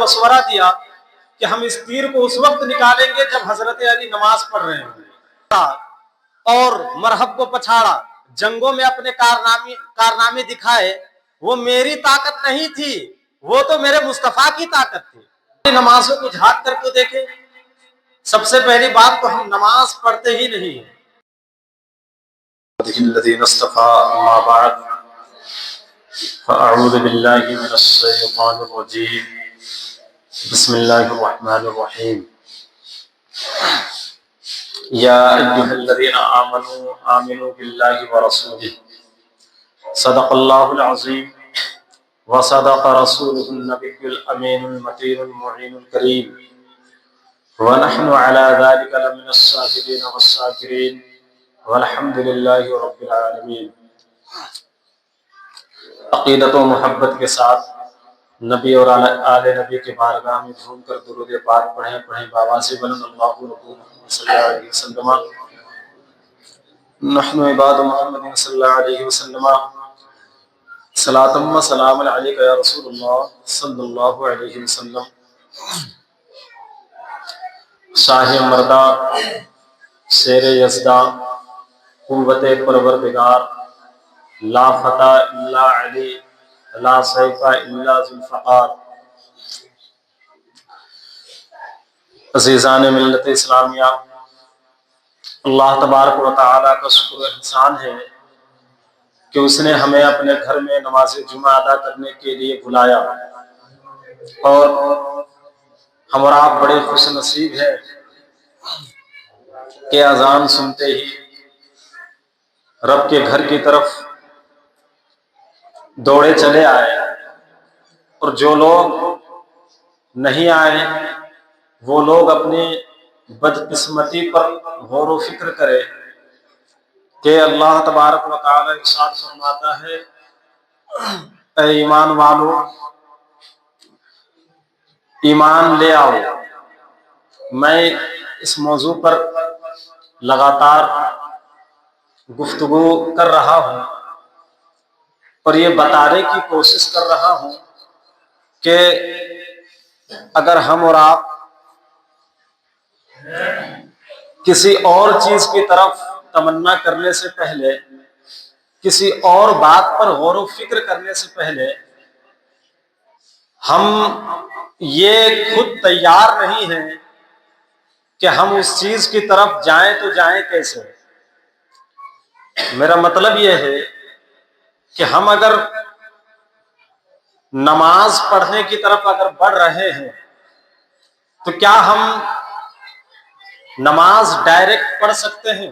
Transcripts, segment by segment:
مشورہ دیا کہ ہم اس تیر کو اس وقت نکالیں گے جب حضرت علی نماز پڑھ رہے ہوں، اور مرحب کو پچھاڑا، جنگوں میں اپنے کارنامے دکھائے، وہ میری طاقت نہیں تھی، وہ تو میرے مصطفیٰ کی طاقت تھی۔ نمازوں کو جھانک کر کے دیکھیں، سب سے پہلی بات تو ہم نماز پڑھتے ہی نہیں ہیں۔ الذين اصطفى ما بعد فأعوذ بالله من الشيطان الرجيم بسم الله الرحمن الرحيم يا أيها الذين آمنوا بالله ورسوله صدق الله العظيم وصدق رسوله النبي الأمين المتين المعين الكريم ونحن على ذلك لمن الشاهدين والشاكرين والحمد للہ رب العالمین۔ عقیدت و محبت کے ساتھ نبی اور آل نبی کے بارگاہ میں جھوم کر درود پاک پڑھیں بابا سے بلند اللہ صلی اللہ علیہ وسلم۔ نحن عباد محمد صلی اللہ علیہ وسلم صلاۃ و سلام علیک یا رسول اللہ صلی اللہ علیہ وسلم۔ شاہ مردہ، شیر یزداں، قوت پروردگار، لا فتح الا علی، لا سیف الا ذوالفقار۔ عزیزان ملت اسلامیہ، اللہ تبارک و تعالیٰ کا شکر و احسان ہے کہ اس نے ہمیں اپنے گھر میں نماز جمعہ ادا کرنے کے لیے بلایا، اور ہم اور آپ بڑے خوش نصیب ہیں کہ اذان سنتے ہی رب کے گھر کی طرف دوڑے چلے آئے، اور جو لوگ نہیں آئے وہ لوگ اپنی بدقسمتی پر غور و فکر کرے کہ اللہ تبارک و تعالی ارشاد فرماتا ہے، اے ایمان والو ایمان لے آؤ۔ میں اس موضوع پر لگاتار گفتگو کر رہا ہوں اور یہ بتانے کی کوشش کر رہا ہوں کہ اگر ہم اور آپ کسی اور چیز کی طرف تمنا کرنے سے پہلے، کسی اور بات پر غور و فکر کرنے سے پہلے ہم یہ خود تیار نہیں ہیں کہ ہم اس چیز کی طرف جائیں تو جائیں کیسے؟ میرا مطلب یہ ہے کہ ہم اگر نماز پڑھنے کی طرف اگر بڑھ رہے ہیں تو کیا ہم نماز ڈائریکٹ پڑھ سکتے ہیں؟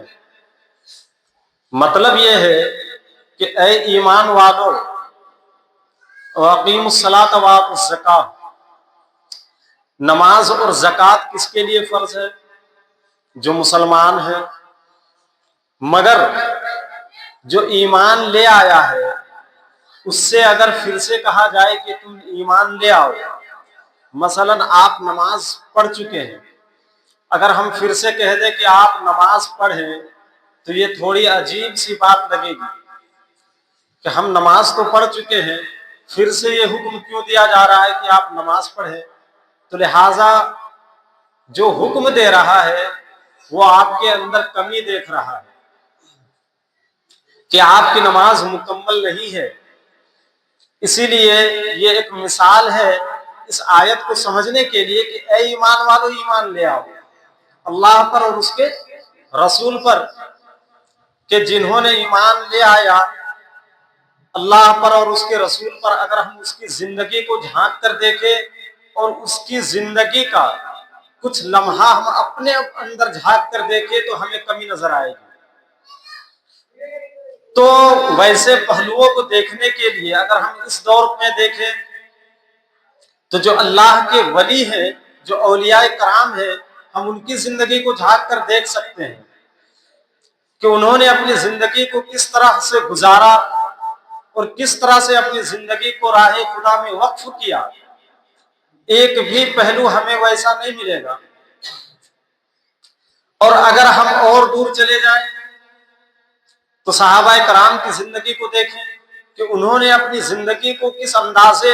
مطلب یہ ہے کہ اے ایمان والو واقیموا الصلاۃ وآتوا الزکاۃ، نماز اور زکوٰۃ کس کے لیے فرض ہے؟ جو مسلمان ہیں۔ مگر جو ایمان لے آیا ہے اس سے اگر پھر سے کہا جائے کہ تم ایمان لے آؤ، مثلا آپ نماز پڑھ چکے ہیں، اگر ہم پھر سے کہہ دیں کہ آپ نماز پڑھیں تو یہ تھوڑی عجیب سی بات لگے گی کہ ہم نماز تو پڑھ چکے ہیں، پھر سے یہ حکم کیوں دیا جا رہا ہے کہ آپ نماز پڑھیں؟ تو لہٰذا جو حکم دے رہا ہے وہ آپ کے اندر کمی دیکھ رہا ہے کہ آپ کی نماز مکمل نہیں ہے۔ اسی لیے یہ ایک مثال ہے اس آیت کو سمجھنے کے لیے کہ اے ایمان والو ایمان لے آؤ اللہ پر اور اس کے رسول پر، کہ جنہوں نے ایمان لے آیا اللہ پر اور اس کے رسول پر، اگر ہم اس کی زندگی کو جھانک کر دیکھیں اور اس کی زندگی کا کچھ لمحہ ہم اپنے اندر جھانک کر دیکھیں تو ہمیں کمی نظر آئے گی۔ تو ویسے پہلوؤں کو دیکھنے کے لیے اگر ہم اس دور میں دیکھیں تو جو اللہ کے ولی ہیں، جو اولیاء کرام ہیں، ہم ان کی زندگی کو جھانک کر دیکھ سکتے ہیں کہ انہوں نے اپنی زندگی کو کس طرح سے گزارا اور کس طرح سے اپنی زندگی کو راہ خدا میں وقف کیا۔ ایک بھی پہلو ہمیں ویسا نہیں ملے گا۔ اور اگر ہم اور دور چلے جائیں تو صحابہ کرام کی زندگی کو دیکھیں کہ انہوں نے اپنی زندگی کو کس اندازے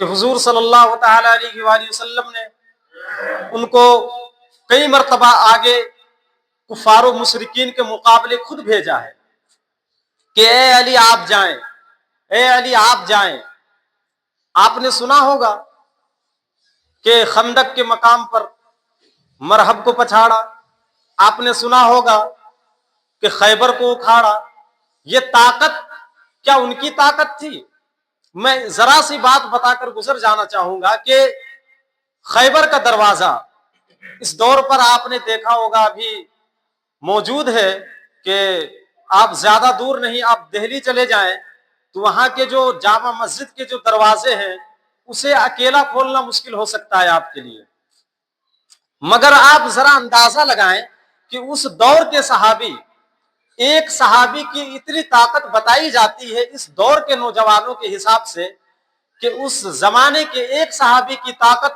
کہ حضور صلی اللہ تعالی علیہ وآلہ وسلم نے ان کو کئی مرتبہ آگے کفار و مشرکین کے مقابلے خود بھیجا ہے کہ اے علی آپ جائیں، اے علی آپ جائیں۔ آپ نے سنا ہوگا کہ خندق کے مقام پر مرحب کو پچھاڑا، آپ نے سنا ہوگا کہ خیبر کو اکھاڑا۔ یہ طاقت کیا ان کی طاقت تھی؟ میں ذرا سی بات بتا کر گزر جانا چاہوں گا کہ خیبر کا دروازہ اس دور پر آپ نے دیکھا ہوگا ابھی موجود ہے کہ آپ زیادہ دور نہیں، آپ دہلی چلے جائیں تو وہاں کے جو جامع مسجد کے جو دروازے ہیں اسے اکیلا کھولنا مشکل ہو سکتا ہے آپ کے لیے، مگر آپ ذرا اندازہ لگائیں کہ اس دور کے صحابی، ایک صحابی کی اتنی طاقت بتائی جاتی ہے اس دور کے نوجوانوں کے حساب سے کہ اس زمانے کے ایک صحابی کی طاقت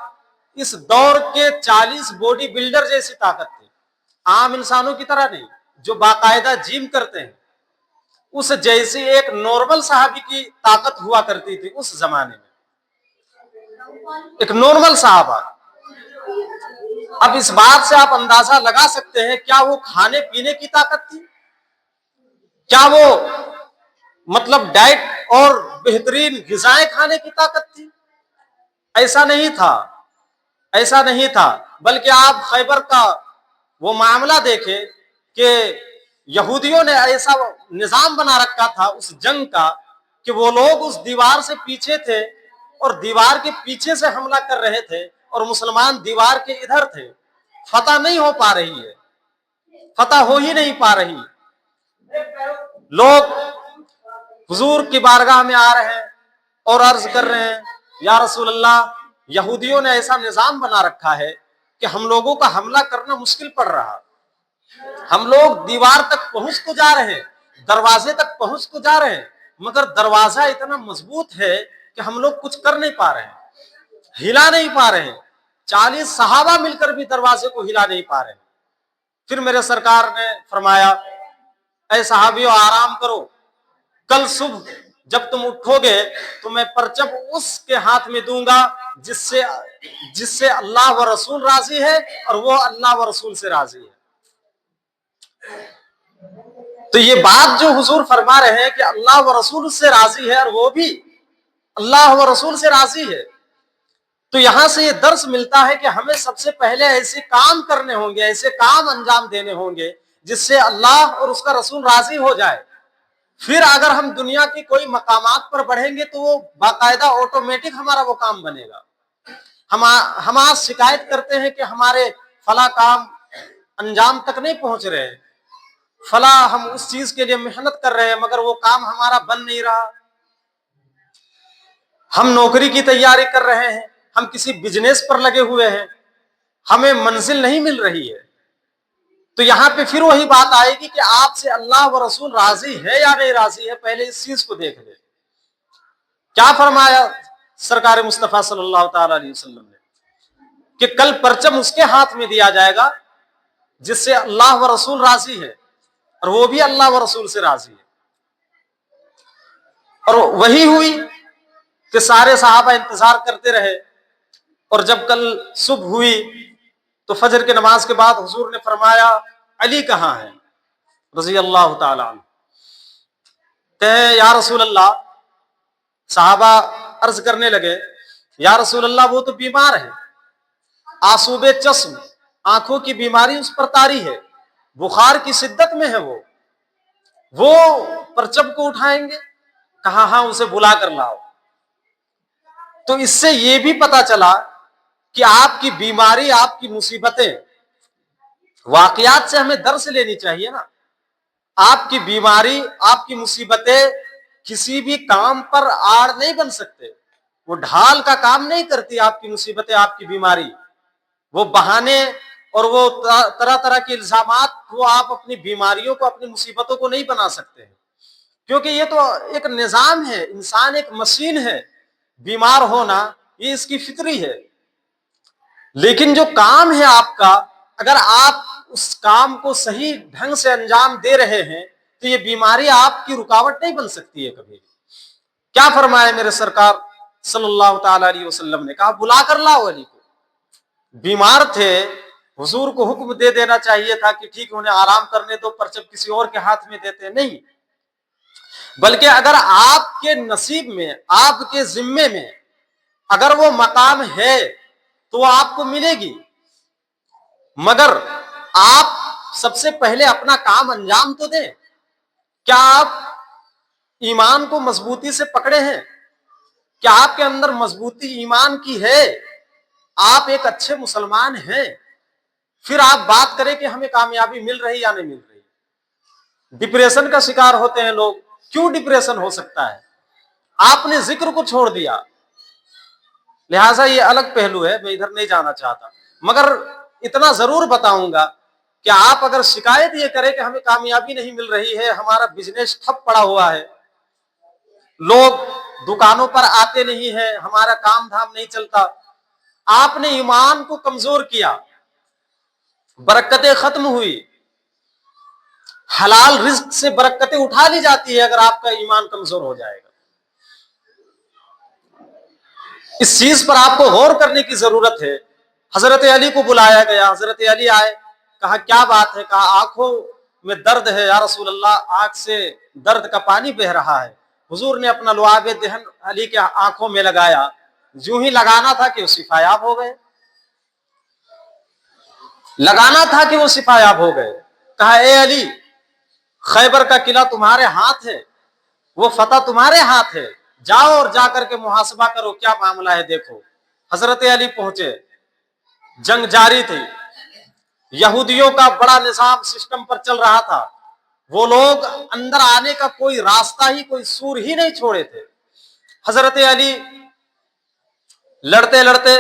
اس دور کے 40 باڈی بلڈر جیسی طاقت تھی، عام انسانوں کی طرح نہیں، جو باقاعدہ جیم کرتے ہیں اس جیسی ایک نارمل صحابی کی طاقت ہوا کرتی تھی اس زمانے میں، ایک نارمل صحابہ۔ اب اس بات سے آپ اندازہ لگا سکتے ہیں کیا وہ کھانے پینے کی طاقت تھی؟ کیا وہ مطلب ڈائٹ اور بہترین غذائیں کھانے کی طاقت تھی؟ ایسا نہیں تھا، ایسا نہیں تھا، بلکہ آپ خیبر کا وہ معاملہ دیکھیں کہ یہودیوں نے ایسا نظام بنا رکھا تھا اس جنگ کا کہ وہ لوگ اس دیوار سے پیچھے تھے اور دیوار کے پیچھے سے حملہ کر رہے تھے اور مسلمان دیوار کے ادھر تھے، فتح نہیں ہو پا رہی ہے، فتح ہو ہی نہیں پا رہی۔ لوگ حضور کی بارگاہ میں آ رہے ہیں اور عرض کر رہے ہیں یا رسول اللہ، یہودیوں نے ایسا نظام بنا رکھا ہے کہ ہم لوگوں کا حملہ کرنا مشکل پڑ رہا، ہم لوگ دیوار تک پہنچ تو جا رہے ہیں، دروازے تک پہنچ تو جا رہے ہیں، مگر دروازہ اتنا مضبوط ہے کہ ہم لوگ کچھ کر نہیں پا رہے ہیں، ہلا نہیں پا رہے ہیں، 40 صحابہ مل کر بھی دروازے کو ہلا نہیں پا رہے ہیں۔ پھر میرے سرکار نے فرمایا اے صحابیوں آرام کرو، کل صبح جب تم اٹھو گے تو میں پرچم اس کے ہاتھ میں دوں گا جس سے اللہ و رسول راضی ہے اور وہ اللہ و رسول سے راضی ہے۔ تو یہ بات جو حضور فرما رہے ہیں کہ اللہ و رسول سے راضی ہے اور وہ بھی اللہ و رسول سے راضی ہے، تو یہاں سے یہ درس ملتا ہے کہ ہمیں سب سے پہلے ایسے کام کرنے ہوں گے، ایسے کام انجام دینے ہوں گے جس سے اللہ اور اس کا رسول راضی ہو جائے۔ پھر اگر ہم دنیا کی کوئی مقامات پر بڑھیں گے تو وہ باقاعدہ آٹومیٹک ہمارا وہ کام بنے گا۔ ہم آج شکایت کرتے ہیں کہ ہمارے فلاں کام انجام تک نہیں پہنچ رہے ہیں، فلاں ہم اس چیز کے لیے محنت کر رہے ہیں مگر وہ کام ہمارا بن نہیں رہا، ہم نوکری کی تیاری کر رہے ہیں، ہم کسی بزنس پر لگے ہوئے ہیں، ہمیں منزل نہیں مل رہی ہے۔ تو یہاں پہ پھر وہی بات آئے گی کہ آپ سے اللہ و رسول راضی ہے یا نہیں راضی ہے، پہلے اس چیز کو دیکھ لیں۔ کیا فرمایا سرکار مصطفیٰ صلی اللہ تعالی علیہ وسلم نے کہ کل پرچم اس کے ہاتھ میں دیا جائے گا جس سے اللہ و رسول راضی ہے اور وہ بھی اللہ و رسول سے راضی ہے۔ اور وہی ہوئی کہ سارے صحابہ انتظار کرتے رہے، اور جب کل صبح ہوئی تو فجر کی نماز کے بعد حضور نے فرمایا علی کہاں ہے رضی اللہ تعالی عنہ؟ کہے یا رسول اللہ، صحابہ عرض کرنے لگے یا رسول اللہ وہ تو بیمار ہے، آسوب چشم، آنکھوں کی بیماری اس پر طاری ہے، بخار کی شدت میں ہے، وہ پرچم کو اٹھائیں گے؟ کہا ہاں اسے بلا کر لاؤ۔ تو اس سے یہ بھی پتا چلا کہ آپ کی بیماری، آپ کی مصیبتیں، واقعات سے ہمیں درس لینی چاہیے نا۔ آپ کی بیماری، آپ کی مصیبتیں کسی بھی کام پر آڑ نہیں بن سکتے، وہ ڈھال کا کام نہیں کرتی آپ کی مصیبتیں، آپ کی بیماری، وہ بہانے اور وہ طرح طرح کے الزامات وہ آپ اپنی بیماریوں کو، اپنی مصیبتوں کو نہیں بنا سکتے ہیں، کیونکہ یہ تو ایک نظام ہے، انسان ایک مشین ہے، بیمار ہونا یہ اس کی فطری ہے۔ لیکن جو کام ہے آپ کا، اگر آپ اس کام کو صحیح ڈھنگ سے انجام دے رہے ہیں تو یہ بیماری آپ کی رکاوٹ نہیں بن سکتی ہے کبھی۔ کیا فرمائے میرے سرکار صلی اللہ تعالی علیہ وسلم نے کہا بلا کر لاؤ علی کو. بیمار تھے, حضور کو حکم دے دینا چاہیے تھا کہ ٹھیک انہیں آرام کرنے دو, پرچم کسی اور کے ہاتھ میں دیتے, نہیں, بلکہ اگر آپ کے نصیب میں, آپ کے ذمے میں اگر وہ مقام ہے تو وہ آپ کو ملے گی, مگر آپ سب سے پہلے اپنا کام انجام تو دیں. کیا آپ ایمان کو مضبوطی سے پکڑے ہیں؟ کیا آپ کے اندر مضبوطی ایمان کی ہے؟ آپ ایک اچھے مسلمان ہیں؟ پھر آپ بات کریں کہ ہمیں کامیابی مل رہی یا نہیں مل رہی. ڈپریشن کا شکار ہوتے ہیں لوگ. کیوں ڈپریشن ہو سکتا ہے؟ آپ نے ذکر کو چھوڑ دیا. لہٰذا یہ الگ پہلو ہے, میں ادھر نہیں جانا چاہتا, مگر اتنا ضرور بتاؤں گا کہ آپ اگر شکایت یہ کریں کہ ہمیں کامیابی نہیں مل رہی ہے, ہمارا بزنس ٹھپ پڑا ہوا ہے, لوگ دکانوں پر آتے نہیں ہیں, ہمارا کام دھام نہیں چلتا, آپ نے ایمان کو کمزور کیا, برکتیں ختم ہوئی, حلال رزق سے برکتیں اٹھا لی جاتی ہے اگر آپ کا ایمان کمزور ہو جائے گا. اس چیز پر آپ کو غور کرنے کی ضرورت ہے. حضرت علی کو بلایا گیا, حضرت علی آئے, کہا کیا بات ہے؟ کہا آنکھوں میں درد ہے یا رسول اللہ, آنکھ سے درد کا پانی بہ رہا ہے. حضور نے اپنا لعاب دہن علی کے آنکھوں میں لگایا, جو ہی لگانا تھا کہ وہ شفایاب ہو گئے, لگانا تھا کہ وہ شفایاب ہو گئے. کہا اے علی, خیبر کا قلعہ تمہارے ہاتھ ہے, وہ فتح تمہارے ہاتھ ہے, جاؤ اور جا کر کے محاسبہ کرو کیا معاملہ ہے دیکھو. حضرت علی پہنچے, جنگ جاری تھی, یہودیوں کا بڑا نظام سسٹم پر چل رہا تھا, وہ لوگ اندر آنے کا کوئی راستہ ہی, کوئی سور ہی نہیں چھوڑے تھے. حضرت علی لڑتے لڑتے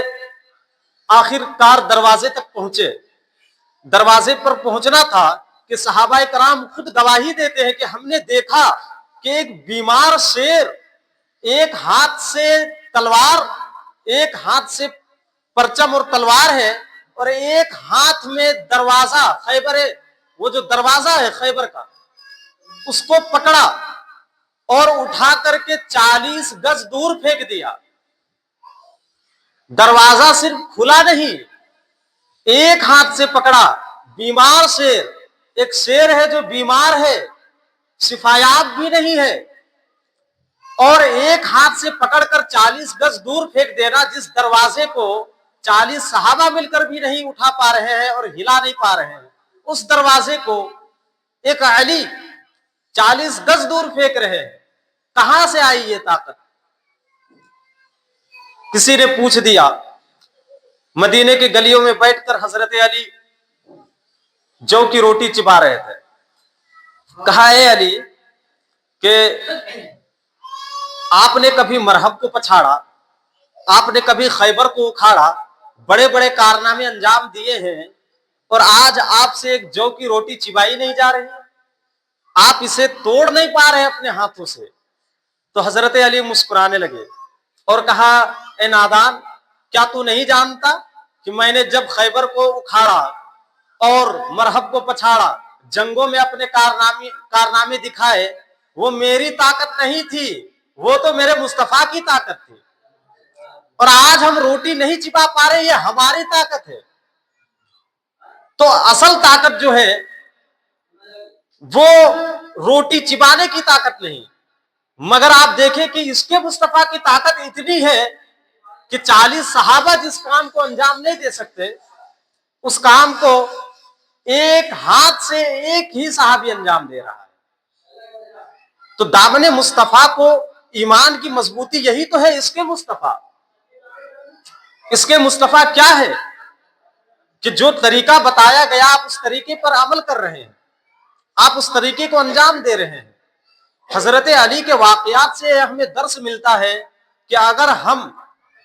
آخر کار دروازے تک پہنچے. دروازے پر پہنچنا تھا کہ صحابہ کرام خود گواہی دیتے ہیں کہ ہم نے دیکھا کہ ایک بیمار شیر, ایک ہاتھ سے تلوار, ایک ہاتھ سے پرچم اور تلوار ہے, اور ایک ہاتھ میں دروازہ, خیبر, وہ جو دروازہ ہے خیبر کا, اس کو پکڑا اور اٹھا کر کے 40 گز دور پھینک دیا. دروازہ صرف کھلا نہیں, ایک ہاتھ سے پکڑا, بیمار شیر, ایک شیر ہے جو بیمار ہے, شفایاب بھی نہیں ہے, اور ایک ہاتھ سے پکڑ کر 40 گز دور پھینک دینا, جس دروازے کو 40 صحابہ مل کر بھی نہیں اٹھا پا رہے ہیں اور ہلا نہیں پا رہے ہیں, اس دروازے کو ایک علی 40 گز دور پھینک رہے ہیں. کہاں سے آئی یہ طاقت؟ کسی نے پوچھ دیا. مدینے کے گلیوں میں بیٹھ کر حضرت علی جو کی روٹی چبا رہے تھے. کہا اے علی کہ آپ نے کبھی مرحب کو پچھاڑا, آپ نے کبھی خیبر کو اکھاڑا, بڑے بڑے کارنامے انجام دیے ہیں, اور آج آپ سے ایک جو کی روٹی چبائی نہیں جا رہی, آپ اسے توڑ نہیں پا رہے اپنے ہاتھوں سے. تو حضرت علی مسکرانے لگے اور کہا اے نادان, کیا تو نہیں جانتا کہ میں نے جب خیبر کو اکھاڑا اور مرحب کو پچھاڑا, جنگوں میں اپنے کارنامے دکھائے, وہ میری طاقت نہیں تھی, وہ تو میرے مصطفیٰ کی طاقت تھی, اور آج ہم روٹی نہیں چبا پا رہے, یہ ہماری طاقت ہے. تو اصل طاقت جو ہے وہ روٹی چبانے کی طاقت نہیں, مگر آپ دیکھیں کہ اس کے مصطفیٰ کی طاقت اتنی ہے کہ 40 صحابہ جس کام کو انجام نہیں دے سکتے, اس کام کو ایک ہاتھ سے ایک ہی صحابی انجام دے رہا ہے. تو دامن مصطفیٰ کو ایمان کی مضبوطی یہی تو ہے, اس کے مصطفیٰ. اس کے مصطفیٰ کیا ہے کہ جو طریقہ بتایا گیا آپ اس طریقے پر عمل کر رہے ہیں, آپ اس طریقے کو انجام دے رہے ہیں. حضرت علی کے واقعات سے ہمیں درس ملتا ہے کہ اگر ہم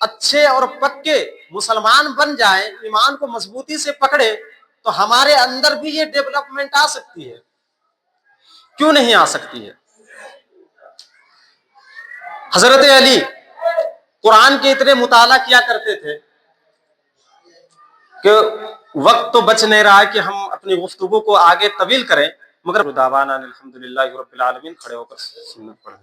اچھے اور پکے مسلمان بن جائیں, ایمان کو مضبوطی سے پکڑے, تو ہمارے اندر بھی یہ ڈیولپمنٹ آ سکتی ہے. کیوں نہیں آ سکتی ہے؟ حضرت علی قرآن کے اتنے مطالعہ کیا کرتے تھے کہ وقت تو بچ نہیں رہا کہ ہم اپنی گفتگو کو آگے طویل کریں, مگر دعوانا الحمدللہ رب العالمین. کھڑے ہو کر سنت پڑھیں.